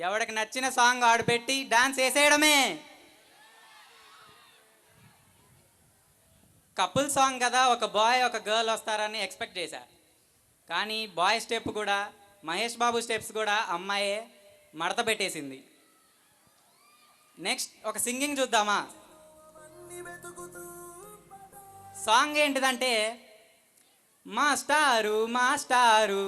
ఎవడికి నచ్చిన song ఆడిపెట్టి dance వేసేయడమే. Couple song కదా, ఒక బాయ్ ఒక గర్ల్ వస్తారని ఎక్స్పెక్ట్ చేశా. కానీ బాయ్ స్టెప్ కూడా, మహేష్ బాబు స్టెప్స్ కూడా అమ్మాయే మడత పెట్టేసింది. నెక్స్ట్ ఒక సింగింగ్ చూద్దామా? సాంగ్ ఏంటిదంటే, మాస్టారు మాస్టారు.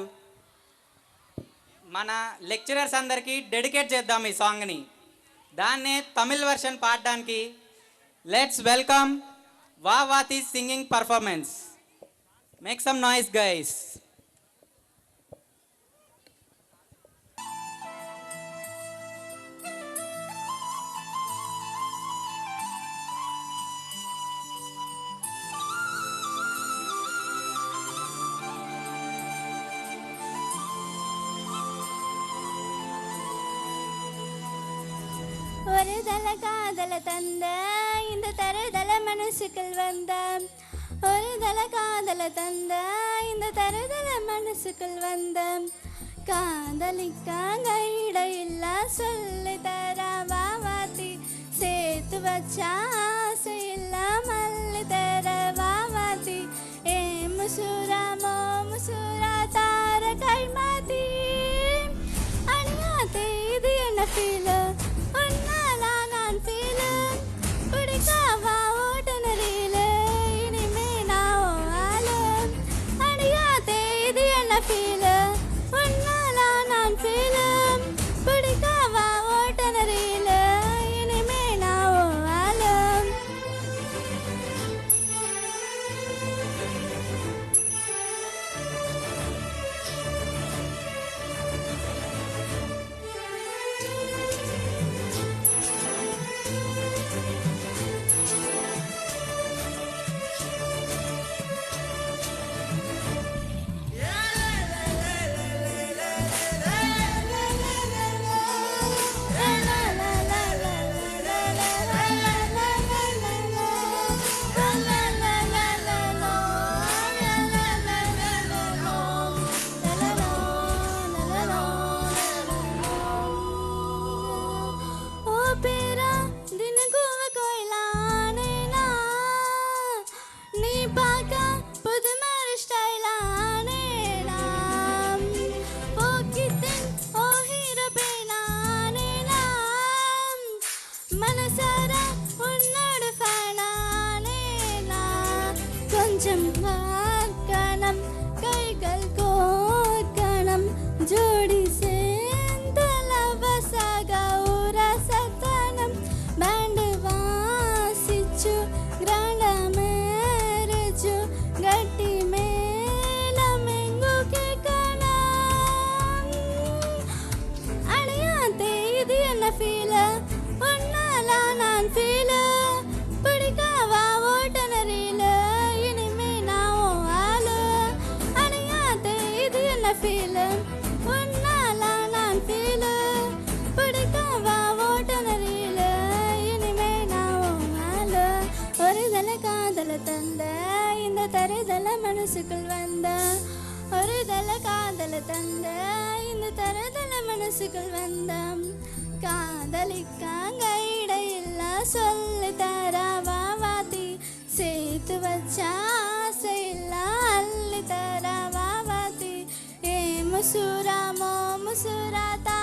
మన లెక్చరర్స్ అందరికీ డెడికేట్ చేద్దాం ఈ సాంగ్ని. దాన్నే తమిళ్ వర్షన్ పాడడానికి let's welcome Vavathi singing performance. Make some noise guys. ஒரு தல காதல தந்த இந்த தருதல மனசுக்குள் வந்த, ஒரு தல காதல தந்த இந்த தருதல மனசுக்குள் வந்த, காதலிக்காங்க இடையில்ல சொல்லி தர வாவாத்தி, சேர்த்து வச்ச ஆசையில்ல மல்லி தர வாவாத்தி, ஏ முசூரா மோ முசூரா தார கை மாத்தி, அணியாத்தே இது என்ன ஃபீல் கொஞ்சம் பார்க்கணும், கைகள் கோர்க்கணும், ஜோடி சேர்ந்தலவசக உரசத்தனம், பேண்டு வாசிச்சு கிராண்ட மேரேஜு கட்டி மேலம் எங்கு கேட்கணும். அடையாத்தே இது என்ன ஃபீல், ஒன்னால நான் ஃபீல், பிடிக்காவா ஓட்டனரில ஃபீல், ஒன்னால நான் ஃபீல், பிடிக்காவா ஓட்டனரில இனிமே நான் மேல. ஒரு தல காதல தந்த இந்த தருதல மனசுக்குள் வந்த, ஒரு தல காதல தந்த இந்த தருதல மனசுக்குள் வந்த, காதலிக்காங்க இடையில்ல சொல்லி தர வாவாத்தி, சேர்த்து வச்ச ஆசையில்ல அள்ளி தர வாவாத்தி, ஏ முசூரா மோ முசூரா தா